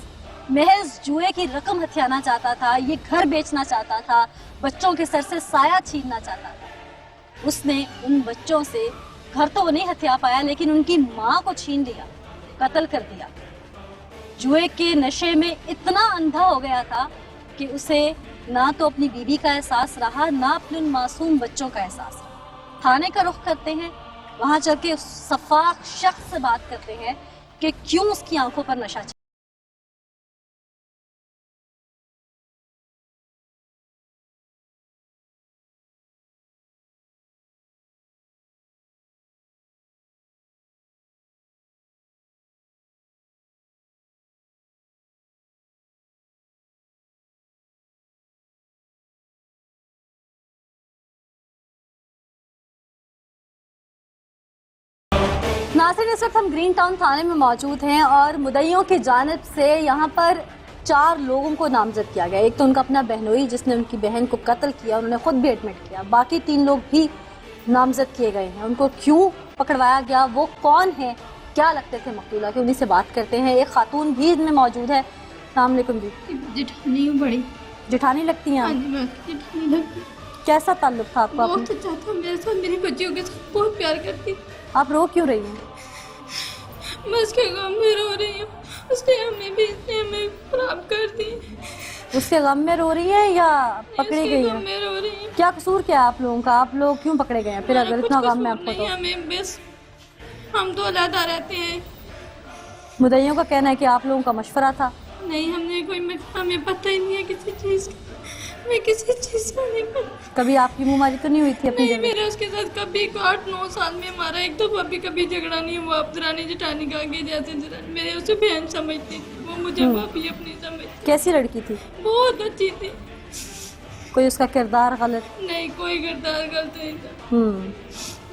[SPEAKER 1] महज जुए की रकम हथियाना चाहता था, ये घर बेचना चाहता था, बच्चों के सर से साया छीनना चाहता था। उसने उन बच्चों से घर तो वो नहीं हथिया पाया लेकिन उनकी माँ को छीन लिया, कत्ल कर दिया। जुए के नशे में इतना अंधा हो गया था कि उसे ना तो अपनी बीवी का एहसास रहा, ना अपने उन मासूम बच्चों का एहसास रहा। थाने का रुख करते हैं, वहां चल के उस सफाक शख्स से बात करते हैं कि क्यों उसकी आंखों पर नशा नाज़रीन, इस वक्त हम ग्रीन टाउन थाने में मौजूद हैं और मुद्दइयों की जानिब से यहाँ पर 4 लोगों को नामजद किया गया। एक तो उनका अपना बहनोई जिसने उनकी बहन को कत्ल किया, उन्होंने खुद भी एडमिट किया। बाकी 3 लोग भी नामजद किए गए हैं। उनको क्यों पकड़वाया गया, वो कौन है, क्या लगते थे मकतूला के, उन्हीं से बात करते हैं। एक खातून भी इनमें मौजूद है। अस्सलाम वालेकुम जी।
[SPEAKER 6] जेठानी हूँ बड़ी।
[SPEAKER 1] जेठानी लगती हैं
[SPEAKER 6] हाँ
[SPEAKER 1] आप?
[SPEAKER 6] जी, मैं जेठानी लगती हूँ।
[SPEAKER 1] कैसा ताल्लुक था आपका?
[SPEAKER 6] बहुत अच्छा था मेरे साथ, मेरी बच्चियों के साथ बहुत प्यार करती।
[SPEAKER 1] आप रो क्यों रही हैं?
[SPEAKER 6] मैं उसके गम में रो रही हूँ, उसने हमें भी इसने हमें खराब कर दी।
[SPEAKER 1] उसके गम में रो रही हैं या पकड़ी गई
[SPEAKER 6] गम
[SPEAKER 1] हैं?
[SPEAKER 6] में रो रही हूँ।
[SPEAKER 1] क्या कसूर क्या है आप लोगों का? आप लोग क्यों पकड़े गए हैं फिर अगर इतना गम में आपको? तो
[SPEAKER 6] हमें बस हम तो अलग रहते हैं।
[SPEAKER 1] मुद्दइयों का कहना है कि आप लोगों का मशवरा था।
[SPEAKER 6] नहीं, हमने कोई हमें पता ही नहीं है किसी चीज़ का, मैं किसी चीज़ का नहीं पता।
[SPEAKER 1] कभी आपकी मुंहमारी तो नहीं हुई थी अपनी
[SPEAKER 6] नहीं,
[SPEAKER 1] जगह?
[SPEAKER 6] मेरा उसके साथ कभी 8-9 साल में हमारा एक दफा भी कभी झगड़ा नहीं हुआ। अब दरानी जेठानी का आगे जैसे मेरे उसे बहन समझती थी, वो मुझे भाभी अपनी समझती।
[SPEAKER 1] कैसी लड़की थी?
[SPEAKER 6] बहुत अच्छी थी।
[SPEAKER 1] कोई उसका किरदार गलत?
[SPEAKER 6] नहीं, कोई किरदार गलत नहीं था।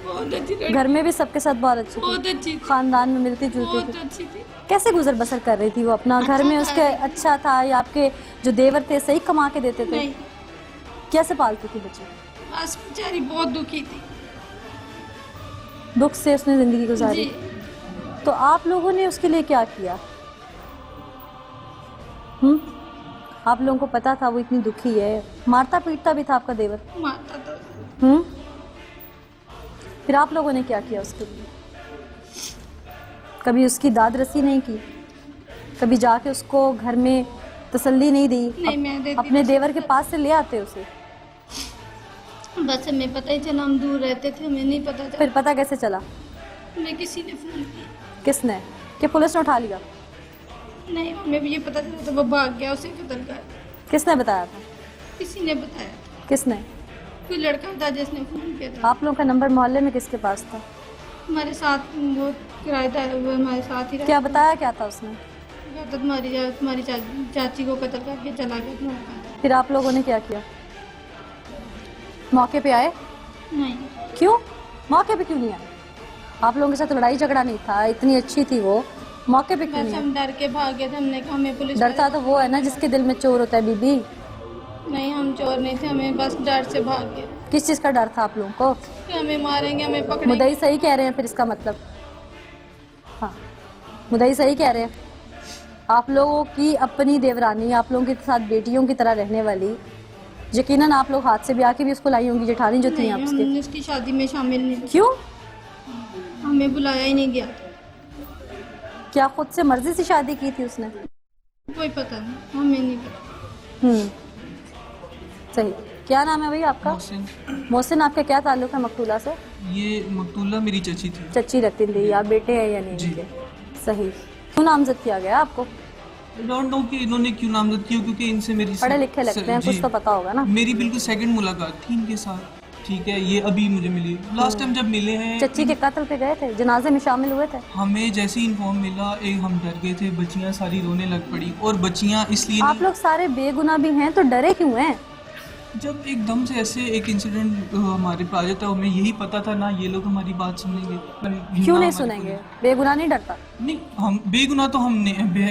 [SPEAKER 6] बहुत अच्छी लड़की,
[SPEAKER 1] घर में भी सबके साथ बहुत अच्छी थी,
[SPEAKER 6] बहुत अच्छी थी,
[SPEAKER 1] खानदान में मिलती जुलती
[SPEAKER 6] बहुत
[SPEAKER 1] थी।
[SPEAKER 6] अच्छी थी।
[SPEAKER 1] कैसे गुजर बसर कर रही थी वो अपना? घर में उसके अच्छा था या आपके जो देवर थे सही कमा के देते थे?
[SPEAKER 6] नहीं,
[SPEAKER 1] कैसे पालती थी बच्चे?
[SPEAKER 6] बस बेचारी बहुत दुखी थी।
[SPEAKER 1] दुख से उसने जिंदगी गुजारी।
[SPEAKER 6] जी,
[SPEAKER 1] तो आप लोगों ने उसके लिए क्या किया? आप लोगों को पता था वो इतनी दुखी है, मारता पीटता भी था आपका देवर?
[SPEAKER 6] मारता था।
[SPEAKER 1] फिर आप लोगों ने क्या किया उसके लिए? कभी उसकी दाद रसी नहीं की? कभी जाके उसको घर में तसल्ली नहीं दी?
[SPEAKER 6] नहीं, मैं देती
[SPEAKER 1] अपने देवर के पास से ले आते उसे?
[SPEAKER 6] बस हमें पता ही चला, हम दूर रहते थे, हमें नहीं पता था।
[SPEAKER 1] फिर पता कैसे चला?
[SPEAKER 6] मैं किसी ने फ़ोन किया
[SPEAKER 1] किसने? कि पुलिस ने उठा लिया?
[SPEAKER 6] नहीं, हमें भी ये पता चला तो वो भाग गया, उसे कत्ल कर।
[SPEAKER 1] किसने बताया था?
[SPEAKER 6] किसी ने बताया,
[SPEAKER 1] किसने?
[SPEAKER 6] कोई लड़का था जिसने फ़ोन किया था।
[SPEAKER 1] आप लोगों का नंबर मोहल्ले में किसके पास था?
[SPEAKER 6] हमारे साथ वो किराएदार, वो हमारे साथ ही रहता
[SPEAKER 1] क्या बताया क्या था उसने?
[SPEAKER 6] था। तो तुम्हारी चाची को कत्ल करके चला गया तुम्हारा।
[SPEAKER 1] फिर आप लोगों ने क्या किया? मौके पे आए?
[SPEAKER 6] नहीं,
[SPEAKER 1] क्यों? मौके पे क्यों नहीं आए? आप लोगों के साथ लड़ाई झगड़ा नहीं था, इतनी अच्छी थी वो, मौके पे क्यों
[SPEAKER 6] बस
[SPEAKER 1] नहीं आए?
[SPEAKER 6] हम डर के भाग गए थे। हमने कहा हमें पुलिस
[SPEAKER 1] डरता तो वो है ना जिसके दिल में चोर होता है बीबी।
[SPEAKER 6] नहीं, हम चोर नहीं थे, हमें बस डर से भाग गए
[SPEAKER 1] किस चीज़ का डर था आप लोगों को?
[SPEAKER 6] कि हमें मारेंगे, हमें पकड़ेंगे।
[SPEAKER 1] मुदई सही कह रहे हैं फिर इसका मतलब। हाँ, मुदई सही कह रहे हैं। आप लोगों की अपनी देवरानी, आप लोगों के साथ बेटियों की तरह रहने वाली, यकीनन आप लोग हाथ से ब्याह के भी उसको लाई होंगी जेठानी जो थी
[SPEAKER 6] नहीं,
[SPEAKER 1] आपके।
[SPEAKER 6] हमने उसकी शादी में शामिल नहीं थे।
[SPEAKER 1] क्यों?
[SPEAKER 6] हमें बुलाया ही नहीं गया,
[SPEAKER 1] क्या खुद से मर्जी से शादी की थी उसने?
[SPEAKER 6] कोई पता नहीं, हमें नहीं पता।
[SPEAKER 1] सही। क्या नाम है भैया आपका?
[SPEAKER 7] मोहसिन।
[SPEAKER 1] मोहसिन। आपका क्या ताल्लुक है मकतूला से?
[SPEAKER 7] ये मकतूला मेरी चची थी।
[SPEAKER 1] चच्ची रखती थी, आप बेटे हैं या नहीं
[SPEAKER 7] जी।
[SPEAKER 1] इनके? सही। क्यों नामजद किया गया आपको?
[SPEAKER 7] डोंट नो कि इन्होंने क्यों नामजद किया, क्योंकि इनसे मेरी
[SPEAKER 1] पढ़े लिखे लगते हैं,
[SPEAKER 7] जी।
[SPEAKER 1] कुछ तो पता होगा ना।
[SPEAKER 7] मेरी बिल्कुल सेकंड मुलाकात थी इनके साथ, ठीक है, ये अभी मुझे मिली। लास्ट टाइम जब मिले हैं
[SPEAKER 1] चच्ची के कत्ल पे गए थे, जनाजे में शामिल हुए थे?
[SPEAKER 7] हमें जैसे ही इन्फॉर्म मिला, एक हम डर गए थे, बच्चियां सारी रोने लग पड़ी। और बच्चियां इसलिए
[SPEAKER 1] आप लोग सारे बेगुनाह भी हैं तो डरे क्यों हैं?
[SPEAKER 7] जब एकदम से ऐसे एक इंसिडेंट हमारे पे आ जाता है, हमें यही पता था ना ये लोग हमारी बात सुनेंगे।
[SPEAKER 1] क्यों नहीं सुनेंगे? बेगुनाह नहीं डरता?
[SPEAKER 7] नहीं, हम बेगुनाह तो हम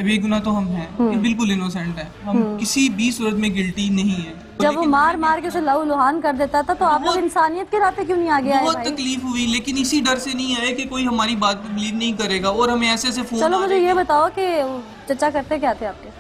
[SPEAKER 7] बेगुनाह तो हम हैं, ये बिल्कुल इनोसेंट है, हम किसी भी सूरत में गिल्टी नहीं है।
[SPEAKER 1] जब वो मार मार के उसे लहू लुहान कर देता था तो आप लोग इंसानियत के राह पे क्यों नहीं आगे आए
[SPEAKER 7] बहुत
[SPEAKER 1] भाई?
[SPEAKER 7] तकलीफ हुई, लेकिन इसी डर से नहीं आए कि कोई हमारी बात पे बिलीव नहीं करेगा। और हमें ऐसे ऐसे फोन
[SPEAKER 1] चलो मुझे ये बताओ कि चचा करते क्या थे आपके?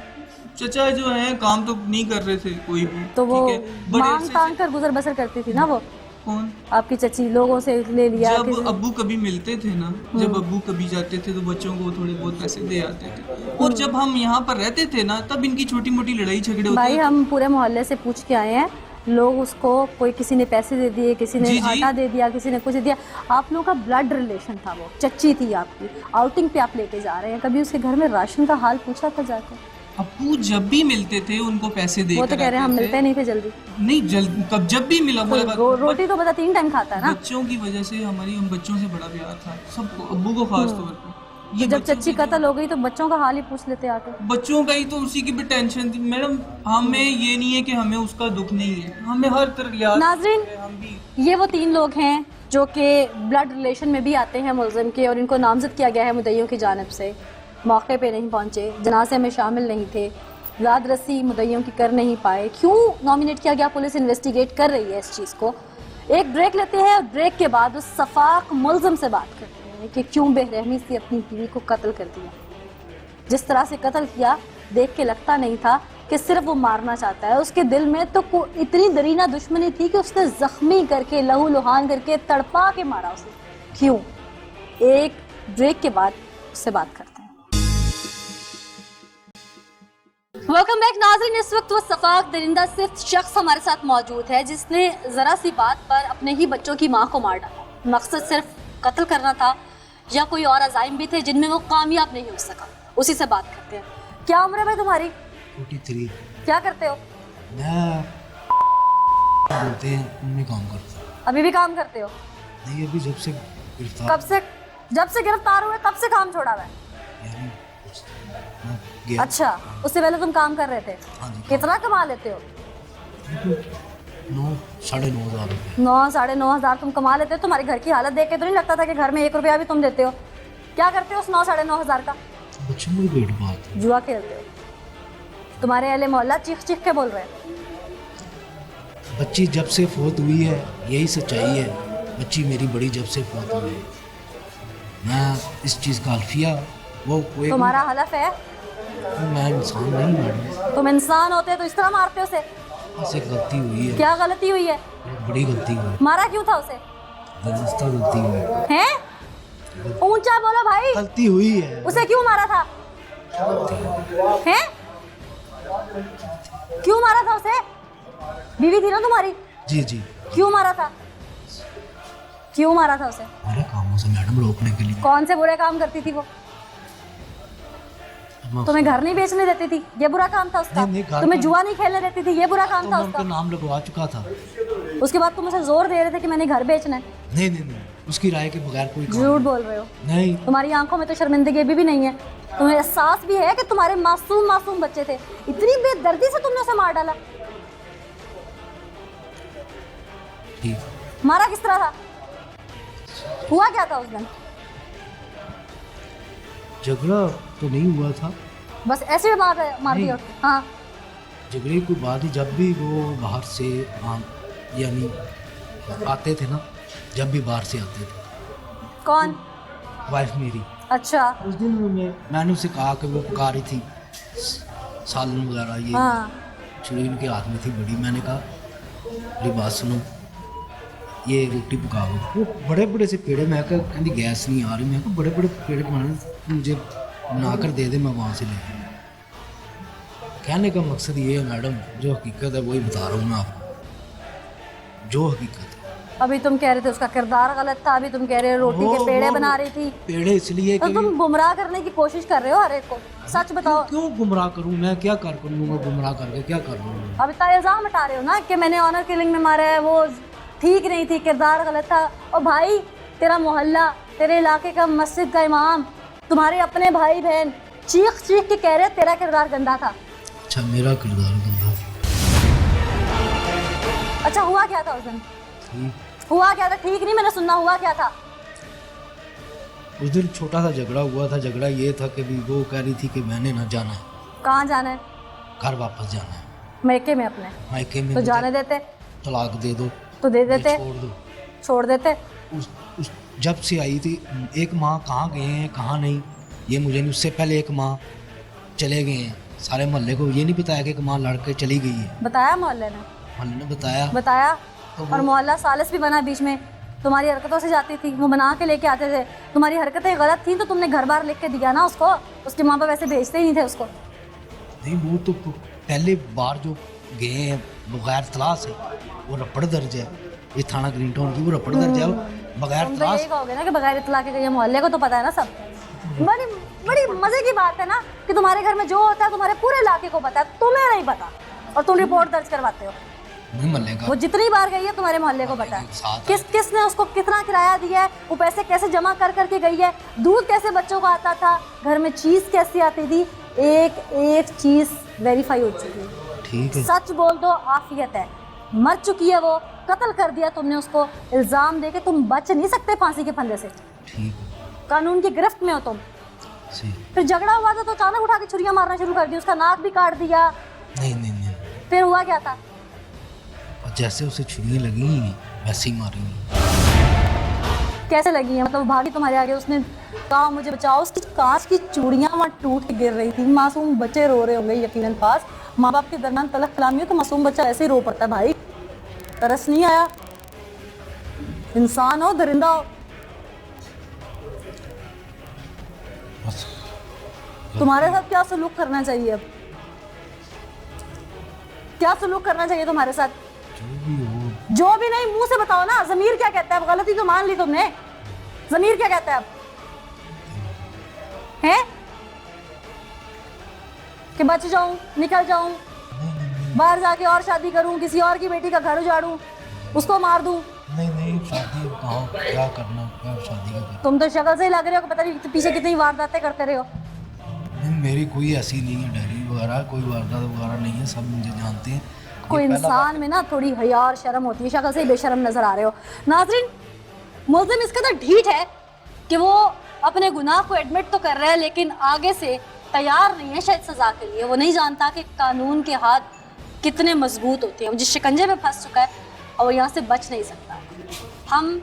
[SPEAKER 7] चचा जो है काम तो नहीं कर रहे थे कोई भी,
[SPEAKER 1] तो वो
[SPEAKER 7] ठीक है, बड़े
[SPEAKER 1] मांग
[SPEAKER 7] अरसे
[SPEAKER 1] तांग कर गुजर बसर करती थी ना वो
[SPEAKER 7] कौन?
[SPEAKER 1] आपकी चची? लोगों से ले लिया
[SPEAKER 7] जब
[SPEAKER 1] किसी-
[SPEAKER 7] अब्बू कभी मिलते थे ना, जब अब्बू कभी जाते थे तो बच्चों को थोड़े बहुत पैसे दे आते थे। और जब हम यहाँ पर रहते थे ना, तब इनकी छोटी मोटी लड़ाई झगड़े होते
[SPEAKER 1] भाई
[SPEAKER 7] थे।
[SPEAKER 1] हम पूरे मोहल्ले से पूछ के आए हैं, लोग उसको कोई किसी ने पैसे दे दिए, किसी ने
[SPEAKER 7] जी, जी।
[SPEAKER 1] आटा दे दिया, किसी ने कुछ दे दिया। आप लोगों का ब्लड रिलेशन था, वो चच्ची थी आपकी, आउटिंग पे आप लेके जा रहे हैं, कभी उसके घर में राशन का हाल पूछा था जाकर?
[SPEAKER 7] अब्बू जब भी मिलते थे उनको पैसे दे
[SPEAKER 1] वो तो कह रहे हैं हम मिलते नहीं थे जल्दी।
[SPEAKER 7] नहीं, जल्द कब जब भी मिला मुलाकात।
[SPEAKER 1] रोटी तो पता 3 टाइम खाता है ना।
[SPEAKER 7] बच्चों की वजह से हमारी उन बच्चों से बड़ा प्यार था सबको, अब्बू को खास तौर पे।
[SPEAKER 1] तो जब
[SPEAKER 7] बच्चों
[SPEAKER 1] चच्ची
[SPEAKER 7] की-
[SPEAKER 1] कत्ल हो गई तो बच्चों का हाल ही पूछ लेते आके।
[SPEAKER 7] बच्चों का ही तो उसी की भी टेंशन थी मैडम। हमें ये नहीं है कि हमें उसका दुख नहीं है, हमें हर तरह लिहाज
[SPEAKER 1] नाज़रीन,
[SPEAKER 7] है, हम भी
[SPEAKER 1] ये वो 3 लोग हैं जो कि ब्लड रिलेशन में भी आते हैं मुलजिम के, और इनको नामजद किया गया है मुद्दईयों की जानिब से। मौके पे नहीं पहुंचे, जनाजे में शामिल नहीं थे, याद रसी मुद्दईयों की कर नहीं पाए। क्यों नॉमिनेट किया गया? पुलिस इन्वेस्टिगेट कर रही है इस चीज़ को। एक ब्रेक लेते हैं और ब्रेक के बाद उस सफाक मुलजिम से बात करते हैं कि क्यों बेरहमी से अपनी बीवी को कत्ल कर दिया। जिस तरह से कत्ल किया देख के लगता नहीं था कि सिर्फ वो मारना चाहता है, उसके दिल में तो इतनी दरीना दुश्मनी थी कि उसने जख्मी करके, लहू लुहान करके, तड़पा के मारा उसे। क्यों? एक ब्रेक के बाद उससे बात करते हैं। वेलकम बैक नाज़रीन। इस वक्त वो सफाक दरिंदा सिर्फ शख्स हमारे साथ मौजूद है जिसने ज़रा सी बात पर अपने ही बच्चों की माँ को मार डाला। मकसद सिर्फ कत्ल करना था या कोई और अज़ाइम भी थे जिनमें वो कामयाब नहीं हो सका? उसी से बात करते हैं। क्या उम्र है भाई तुम्हारी?
[SPEAKER 8] 43।
[SPEAKER 1] क्या करते हो?
[SPEAKER 8] मैं बोलते हैं उनमें काम करता हूँ।
[SPEAKER 1] अभी भी काम करते हो?
[SPEAKER 8] नहीं, अभी जब से गिरफ्तार
[SPEAKER 1] कब से? जब से गिरफ्तार हुए तब से काम छोड़ा हुआ है?
[SPEAKER 8] यानी मैं गया।
[SPEAKER 1] अच्छा, उससे पहले तुम काम कर रहे थे?
[SPEAKER 8] हाँ जी।
[SPEAKER 1] कितना कमा लेते हो?
[SPEAKER 8] 9 साढ़े 9 हज़ार रुपये।
[SPEAKER 1] 9 साढ़े 9 हज़ार तुम कमा लेते हो? तुम्हारी घर की हालत देख के तो नहीं लगता था कि घर में 1 रुपया भी तुम देते हो? क्या करते हो उस 9 साढ़े 9 हज़ार का?
[SPEAKER 8] बच्चों में पेट बात है।
[SPEAKER 1] जुआ खेलते हो? तुम्हारे अहले मोहल्ला चीख चीख के बोल रहे हैं।
[SPEAKER 8] बच्ची जब से फौत हुई है, यही सच्चाई है, बच्ची मेरी बड़ी जब से फौत हुई है। मैं इस चीज़ का अल्फिया वो कोई
[SPEAKER 1] तुम्हारा हलफ है?
[SPEAKER 8] मैं इंसान नहीं मैडम,
[SPEAKER 1] तुम इंसान होते तो इस तरह मारते उसे?
[SPEAKER 8] से गलती हुई है,
[SPEAKER 1] क्या गलती हुई है?
[SPEAKER 8] बहुत बड़ी गलती हुई है,
[SPEAKER 1] मारा क्यों था उसे?
[SPEAKER 8] दरअसल गलती हुई है,
[SPEAKER 1] हैं? ऊंचा बोलो भाई।
[SPEAKER 8] गलती हुई है।
[SPEAKER 1] उसे क्यों मारा था? हैं? क्यों मारा था उसे? बीवी थी ना तुम्हारी?
[SPEAKER 8] जी जी।
[SPEAKER 1] क्यों मारा था? क्यों मारा था उसे?
[SPEAKER 8] मेरे कामों से मैडम रोकने के लिए।
[SPEAKER 1] कौन से बुरे काम करती थी वो? तुम्हें घर नहीं बेचने देती थी, ये बुरा काम था उसका।
[SPEAKER 8] नहीं, घर
[SPEAKER 1] तुम्हें
[SPEAKER 8] का-
[SPEAKER 1] जुआ नहीं खेलने देती थी, ये बुरा काम
[SPEAKER 8] तो
[SPEAKER 1] था
[SPEAKER 8] मैं उनका
[SPEAKER 1] उसका।
[SPEAKER 8] नाम लगवा चुका था।
[SPEAKER 1] उसके बाद तुम उसे जोर दे रहे थे कि मैंने घर बेचना है।
[SPEAKER 8] नहीं नहीं नहीं, उसकी राय के बगैर कोई काम
[SPEAKER 1] झूठ बोल रहे हो।
[SPEAKER 8] नहीं।
[SPEAKER 1] तुम्हारी आंखों में तो शर्मिंदगी भी नहीं है। तुम्हें एहसास भी है कि तुम्हारे मासूम बच्चे थे, इतनी बेदर्दी से तुमने उसे मार डाला।
[SPEAKER 8] ठीक।
[SPEAKER 1] मारा किस तरह था? हुआ क्या था उस दिन?
[SPEAKER 8] झगड़ा तो नहीं हुआ था।
[SPEAKER 1] बस ऐसे मार दिया? हाँ।
[SPEAKER 8] झगड़े की बात ही, जब भी वो बाहर से यानी आते थे ना, जब भी बाहर से आते थे।
[SPEAKER 1] कौन?
[SPEAKER 8] वाइफ मेरी।
[SPEAKER 1] अच्छा।
[SPEAKER 8] उस दिन मैंने उसे कहा कि वो पका रही थी सालन वगैरह, ये
[SPEAKER 1] हाँ।
[SPEAKER 8] छुरी उनके हाथ में थी बड़ी। मैंने कहा मेरी बात सुनो, ये रोटी पकाओ। वो बड़े बड़े से पेड़े, मैं कहा कहती गैस नहीं आ रही, मैं कहा बड़े बड़े पेड़े बनाने, मुझे बना कर दे दे, मैं वहाँ से ले। कहने का मकसद ये है मैडम, जो हकीकत है वही बता रहा हूँ मैं आपको, जो हकीकत है।
[SPEAKER 1] अभी तुम कह रहे थे उसका किरदार गलत था, अभी तुम कह रहे हो रोटी के पेड़े बना रही थी।
[SPEAKER 8] पेड़े इसलिए
[SPEAKER 1] तो
[SPEAKER 8] कि
[SPEAKER 1] तुम गुमराह करने की कोशिश कर रहे हो हर एक को। सच बताओ।
[SPEAKER 8] क्यों गुमराह करूँ मैं? क्या कर करूँगा गुमराह करके? क्या कर रहा हूँ?
[SPEAKER 1] अब इतना इल्जाम हटा रहे हो ना कि मैंने ऑनर किलिंग में मारा है, वो ठीक नहीं थी, किरदार गलत था। और भाई, तेरा मोहल्ला, तेरे इलाके का मस्जिद का इमाम, तुम्हारे अपने भाई बहन चीख चीख के कह रहे तेरा किरदार गंदा था।
[SPEAKER 8] अच्छा, मेरा किरदार गंदा था।
[SPEAKER 1] अच्छा, हुआ क्या था उस दिन?
[SPEAKER 8] ठीक।
[SPEAKER 1] हुआ क्या था? ठीक नहीं, मैंने सुनना। हुआ क्या था?
[SPEAKER 8] उस दिन छोटा सा झगड़ा हुआ था। झगड़ा ये था कि भी वो कह रही थी कि मैंने ना जाना है,
[SPEAKER 1] कहाँ जाना है?
[SPEAKER 8] घर वापस जाना है,
[SPEAKER 1] मैके में अपने।
[SPEAKER 8] मायके में।
[SPEAKER 1] तो
[SPEAKER 8] मुझे
[SPEAKER 1] जाने देते
[SPEAKER 8] तलाक दे दो
[SPEAKER 1] तो दे देते,
[SPEAKER 8] छोड़ दो।
[SPEAKER 1] छोड़ देते।
[SPEAKER 8] उस जब से आई थी, एक माह कहाँ गए हैं कहाँ नहीं ये मुझे नहीं। उससे पहले एक माह चले गए हैं। सारे मोहल्ले को ये नहीं बताया कि एक माह लड़के चली गई है।
[SPEAKER 1] बताया मोहल्ले ने?
[SPEAKER 8] मोहल्ले ने बताया।
[SPEAKER 1] बताया।
[SPEAKER 8] तो
[SPEAKER 1] और मोहल्ला सालिस भी बना बीच में, तुम्हारी हरकतों से जाती थी, वो बना के लेके आते थे। तुम्हारी हरकतें गलत थी तो तुमने घर बार लिख के दिया ना उसको। उसके माँ बाप ऐसे भेजते ही नहीं थे उसको।
[SPEAKER 8] नहीं, वो तो पहले बार जो गए हैं बगैर तलाश से, वो रपड़ दर्ज है। ये थाना ग्रीन टाउन की वो रपड़ दर्ज है, बगैर
[SPEAKER 1] तुम तो
[SPEAKER 8] तलाश।
[SPEAKER 1] यही कहोगे ना कि बगैर इत्तला के गए। मोहल्ले को तो पता है ना सब। बड़ी बड़ी मजे की बात है ना कि तुम्हारे घर में जो होता है तुम्हारे पूरे इलाके को पता है, तुम्हें नहीं पता, और तुम रिपोर्ट दर्ज करवाते हो।
[SPEAKER 8] नहीं मोहल्ले का
[SPEAKER 1] वो जितनी बार गई है तुम्हारे मोहल्ले को पता है। किसने उसको कितना किराया दिया है, वो पैसे कैसे जमा कर करके गई है, दूध कैसे बच्चों को आता था, घर में चीज़ कैसी आती थी, एक एक चीज़ वेरीफाई हो चुकी है।
[SPEAKER 8] ठीक है।
[SPEAKER 1] सच बोल दो, आफियत है। मर चुकी है वो, कत्ल कर दिया तुमने उसको। इल्ज़ाम देके तुम बच नहीं सकते फांसी के फंदे से।
[SPEAKER 8] ठीक है।
[SPEAKER 1] कानून की गिरफ्त में हो तुम।
[SPEAKER 8] सही।
[SPEAKER 1] फिर झगड़ा हुआ था तो अचानक उठा के छुरियां मारना शुरू कर दी, उसका नाक भी काट दिया।
[SPEAKER 8] नहीं नहीं नहीं,
[SPEAKER 1] फिर हुआ क्या था?
[SPEAKER 8] और जैसे उसे छुरियाँ लगी वैसे ही मारी।
[SPEAKER 1] कैसे लगी है? मतलब भागी तुम्हारे आगे, उसने कहा मुझे बचाओ, उसकी कांच की चूड़ियां वहाँ टूट के गिर रही थी। मासूम बच्चे रो रहे होंगे यकीनन पास। माँ बाप के दरमियान तलख कलामी हो तो मासूम बच्चा ऐसे ही रो पड़ता है भाई। तरस नहीं आया? इंसान हो, दरिंदा हो। तुम्हारे साथ क्या सलूक करना चाहिए अब? क्या सलूक करना चाहिए तुम्हारे साथ? जो भी नहीं, मुंह से बताओ ना। ज़मीर क्या कहता है? अब गलती तो मान ली तुमने, ज़मीर क्या कहता है अब? हैं कि बच जाऊं, निकल जाऊं, बाहर जाके और शादी करूं, किसी और की बेटी का घर उजाड़ूं, उसको मार दूं?
[SPEAKER 8] नहीं नहीं, शादी कहाँ, क्या करना, क्या शादी का करना?
[SPEAKER 1] तुम तो शक्ल से ही लग रहे हो कि पता नहीं पीछे कितनी वारदातें करते रहे हो।
[SPEAKER 8] नहीं, मेरी कोई ऐसी नहीं है डायरी वगैरह, कोई वारदात वगैरह नहीं है, सब मुझे जानते हैं।
[SPEAKER 1] कोई इंसान में ना थोड़ी हया और शर्म होती है, शक्ल से ही बेशर्म नजर आ रहे हो। नाज़रीन, मुल्ज़िम इसका तो ढीठ है कि वो अपने गुनाह को एडमिट तो कर रहा है, लेकिन आगे से तैयार नहीं है शायद सज़ा के लिए। वो नहीं जानता कि कानून के हाथ कितने मजबूत होते हैं। वो जिस शिकंजे में फंस चुका है और वो यहाँ से बच नहीं सकता। हम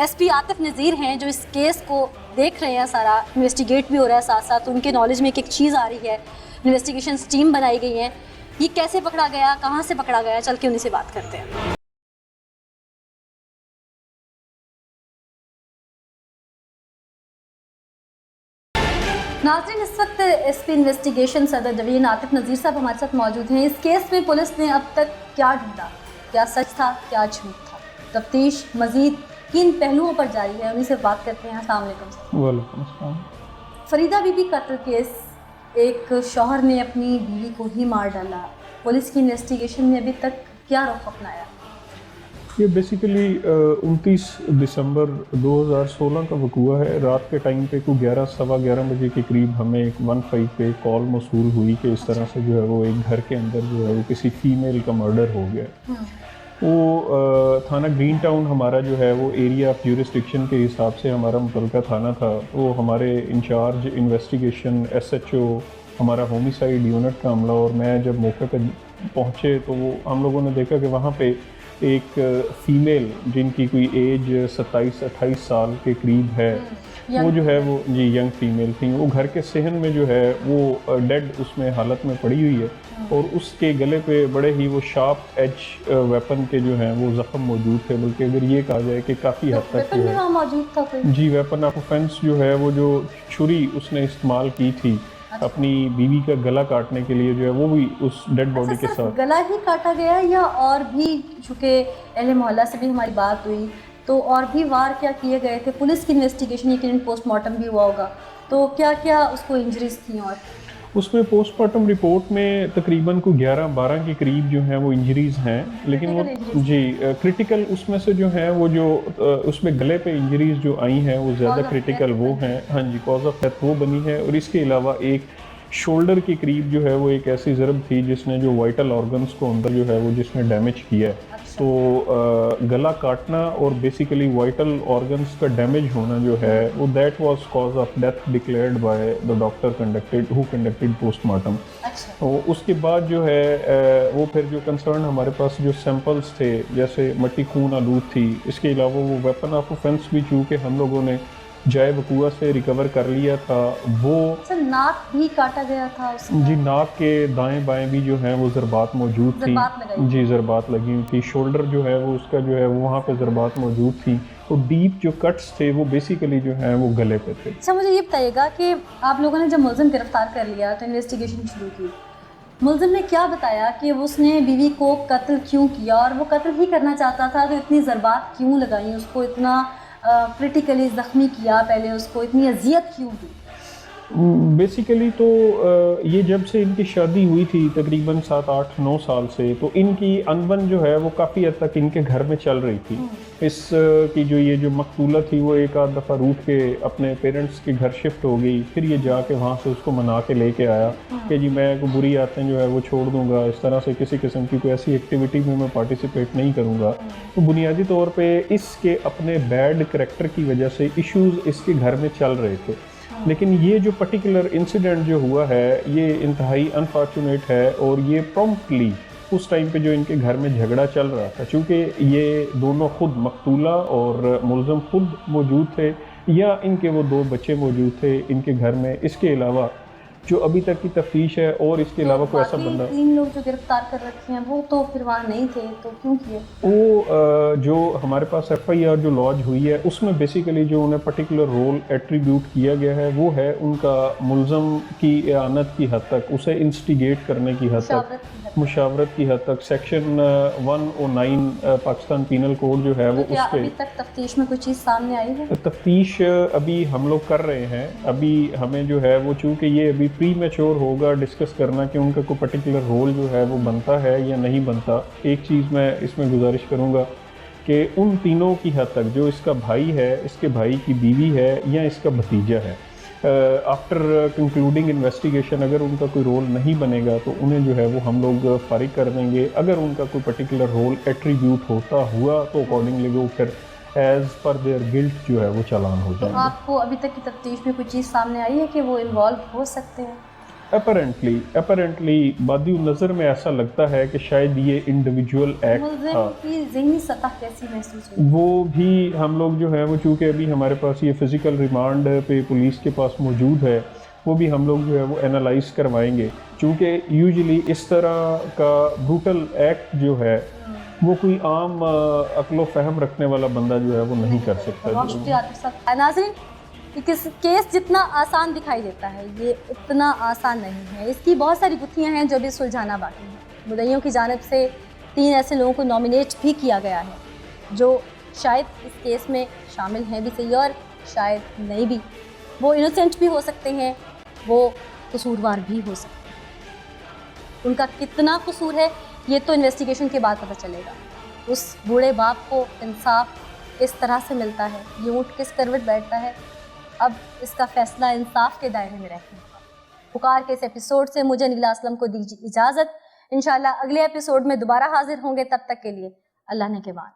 [SPEAKER 1] SP आतिफ नज़ीर हैं जो इस केस को देख रहे हैं, सारा इन्वेस्टिगेट भी हो रहा है, साथ साथ उनके नॉलेज में एक एक चीज़ आ रही है। इन्वेस्टिगेशन टीम बनाई गई है। ये कैसे पकड़ा गया, कहाँ से पकड़ा गया, चल के उन्हीं से बात करते हैं। नाज़रीन, इस वक्त SP इन्वेस्टिगेशन सदर जवीन आतिफ नज़ीर साहब हमारे साथ मौजूद हैं। इस केस में पुलिस ने अब तक क्या ढूंढा, क्या सच था, क्या झूठ था, तफ्तीश मज़ीद किन पहलुओं पर जारी है, उन्हीं से बात करते हैं। अस्सलाम वालेकुम।
[SPEAKER 9] वालेकुम अस्सलाम।
[SPEAKER 1] फरीदा बीबी कत्ल केस, एक शौहर ने अपनी बीवी को ही मार डाला, पुलिस की इन्वेस्टिगेशन में अभी तक क्या रुख अपनाया?
[SPEAKER 9] ये बेसिकली 29 दिसंबर 2016 का वकूआ है। रात के टाइम पे कोई 11-11:15 बजे के करीब हमें एक 15 पे कॉल मौसूल हुई कि इस तरह से जो है वो एक घर के अंदर जो है वो किसी फीमेल का मर्डर हो गया। वो थाना ग्रीन टाउन हमारा जो है वो एरिया ऑफ ज्यूरिसडिक्शन के हिसाब से हमारा मुतलका थाना था। वो हमारे इंचार्ज इन्वेस्टिगेशन SHO हमारा होमिसाइड यूनिट का अमला और मैं जब मौके पर पहुँचे तो वो हम लोगों ने देखा कि वहाँ पे एक फ़ीमेल जिनकी कोई एज 27-28 साल के करीब है, वो जो है वो जी यंग फीमेल थी। वो घर के सहन में जो है वो डेड उसमें हालत में पड़ी हुई है और उसके गले पे बड़े ही वो शार्प एज वेपन के जो हैं वो ज़ख्म मौजूद थे। बल्कि अगर ये कहा जाए कि काफ़ी हद तक जो है
[SPEAKER 1] मौजूद था कोई?
[SPEAKER 9] जी वेपन ऑफ ऑफेंस जो है वो जो छुरी उसने इस्तेमाल की थी अपनी बीवी का गला काटने के लिए जो है वो भी उस डेड बॉडी के साथ।
[SPEAKER 1] गला ही काटा गया या और भी, चूँकि अहले मोहल्ला से भी हमारी बात हुई तो और भी वार क्या किए गए थे? पुलिस की इन्वेस्टिगेशन यकीनन पोस्टमार्टम भी हुआ होगा, तो क्या क्या उसको इंजरीज थी? और
[SPEAKER 9] उसमें पोस्टमार्टम रिपोर्ट में तकरीबन को 11-12 के करीब जो हैं वो इंजरीज़ हैं, लेकिन वो जी क्रिटिकल उसमें से जो हैं वो जो उसमें गले पे इंजरीज़ जो आई हैं वो ज़्यादा क्रिटिकल वो हैं। हाँ जी, कॉज ऑफ डेथ वो बनी है। और इसके अलावा एक शोल्डर के करीब जो है वो एक ऐसी ज़रब थी जिसने जो वाइटल ऑर्गन्स को अंदर जो है वो जिसने डैमेज किया है। तो गला काटना और बेसिकली वाइटल ऑर्गन्स का डैमेज होना जो है वो that was cause of death declared by the doctor conducted postmortem. तो उसके बाद जो है वो फिर जो कंसर्न हमारे पास जो सैंपल्स थे जैसे मट्टी खून आलूद थी, इसके अलावा वो वेपन ऑफ ऑफेंस भी चूँकि हम लोगों ने जाए वकूआ से रिकवर कर लिया था। वो
[SPEAKER 1] सर नाक भी काटा गया था उसका?
[SPEAKER 9] जी नाक के दाएं बाएं भी जो हैं वो ज़रबात मौजूद थी। जी ज़रबात लगी हुई थी। शोल्डर जो है वो उसका जो है वहाँ पे ज़रबात मौजूद थी। तो डीप जो कट्स थे वो बेसिकली जो है वो गले पे थे।
[SPEAKER 1] अच्छा मुझे ये बताइएगा कि आप लोगों ने जब मुलजिम गिरफ्तार कर लिया तो इन्वेस्टिगेशन शुरू की, मुलजिम ने क्या बताया कि उसने बीवी को कत्ल क्यों किया और वो कत्ल ही करना चाहता था तो इतनी ज़रबात क्यों लगाई, उसको इतना क्रिटिकली ज़ख्मी किया, पहले उसको इतनी अजियत क्यों दी?
[SPEAKER 9] बेसिकली तो ये जब से इनकी शादी हुई थी तकरीबन 7-8-9 साल से, तो इनकी अनबन जो है वो काफ़ी हद तक इनके घर में चल रही थी। इस की जो ये जो मकतूला थी वो एक आध दफ़ा रूठ के अपने पेरेंट्स के घर शिफ्ट हो गई, फिर ये जाके वहाँ से उसको मना के लेके आया कि जी मैं को बुरी आदतें जो है वो छोड़ दूँगा, इस तरह से किसी किस्म की कोई ऐसी एक्टिविटी में मैं पार्टिसिपेट नहीं करूँगा। तो बुनियादी तौर पर इसके अपने बैड करैक्टर की वजह से इशूज़ इसके घर में चल रहे थे। लेकिन ये जो पर्टिकुलर इंसिडेंट जो हुआ है ये इंतहाई अनफॉर्चुनेट है और ये प्रॉम्प्टली उस टाइम पे जो इनके घर में झगड़ा चल रहा था, चूँकि ये दोनों खुद मकतूला और मुलज़म खुद मौजूद थे या इनके वो 2 बच्चे मौजूद थे इनके घर में। इसके अलावा जो अभी तक की तफ्तीश है और इसके अलावा कोई ऐसा बंदा
[SPEAKER 1] 3 लोग जो गिरफ्तार कर रखे हैं वो तो फिर वहाँ नहीं थे, तो क्यों किए?
[SPEAKER 9] वो जो हमारे पास FIR जो लॉन्च हुई है उसमें बेसिकली जो उन्हें पर्टिकुलर रोल एट्रीब्यूट किया गया है वो है उनका मुलज़म की इआनत की हद तक, उसे इंस्टिगेट करने की हद तक, मुशावरत की हद तक। सेक्शन 109 पाकिस्तान पीनल कोड जो है वो उस पर
[SPEAKER 1] अभी तक तफ्तीश में कोई चीज़ सामने आई है?
[SPEAKER 9] तफ्तीश अभी हम लोग कर रहे हैं। अभी हमें जो है वो चूँकि ये अभी प्री मैच्योर होगा डिस्कस करना कि उनका कोई पर्टिकुलर रोल जो है वो बनता है या नहीं बनता। एक चीज़ मैं इसमें गुजारिश करूँगा कि उन तीनों की हद तक जो इसका भाई है, इसके भाई की बीवी है या इसका भतीजा है, आफ्टर कंक्लूडिंग इन्वेस्टिगेशन अगर उनका कोई रोल नहीं बनेगा तो उन्हें जो है वो हम लोग फारिग कर देंगे। अगर उनका कोई पर्टिकुलर रोल एट्रीब्यूट होता हुआ तो अकॉर्डिंगली वो फिर एज पर देयर गिल्ट जो है वो चालान हो जाएंगे।
[SPEAKER 1] तो आपको अभी तक की तफ्तीश में कोई चीज़ सामने आई है कि वो इन्वॉल्व हो सकते हैं?
[SPEAKER 9] अपरेंटली बादी नज़र में ऐसा लगता है कि शायद ये इंडिविजुअल एक्ट था।
[SPEAKER 1] की ज़हनी सतह कैसी महसूस हुई?
[SPEAKER 9] वो भी हम लोग जो है वो चूँकि अभी हमारे पास ये फ़िज़िकल रिमांड पे पुलिस के पास मौजूद है, वो भी हम लोग जो है वो एनालाइज करवाएंगे। चूँकि यूजुअली इस तरह का ब्रूटल एक्ट जो है वो कोई आम अक्लो फ़हम रखने वाला बंदा जो है वो नहीं कर सकता।
[SPEAKER 1] नाज़रीन, केस जितना आसान दिखाई देता है ये इतना आसान नहीं है। इसकी बहुत सारी गुत्थियां हैं जो भी सुलझाना बाकी है। मुद्दइयों की जानिब से 3 ऐसे लोगों को नॉमिनेट भी किया गया है जो शायद इस केस में शामिल हैं भी सही और शायद नहीं भी। वो इनोसेंट भी हो सकते हैं, वो कसूरवार भी हो सकते हैं। उनका कितना कसूर है ये तो इन्वेस्टिगेशन के बाद पता चलेगा। उस बूढ़े बाप को इंसाफ इस तरह से मिलता है, ये ऊँट किस करवट बैठता है, अब इसका फैसला इंसाफ के दायरे में रहने का। पुकार के इस एपिसोड से मुझे नीला असलम को दीजिए इजाज़त। इंशाल्लाह अगले एपिसोड में दोबारा हाजिर होंगे, तब तक के लिए अल्लाह ने के बाद।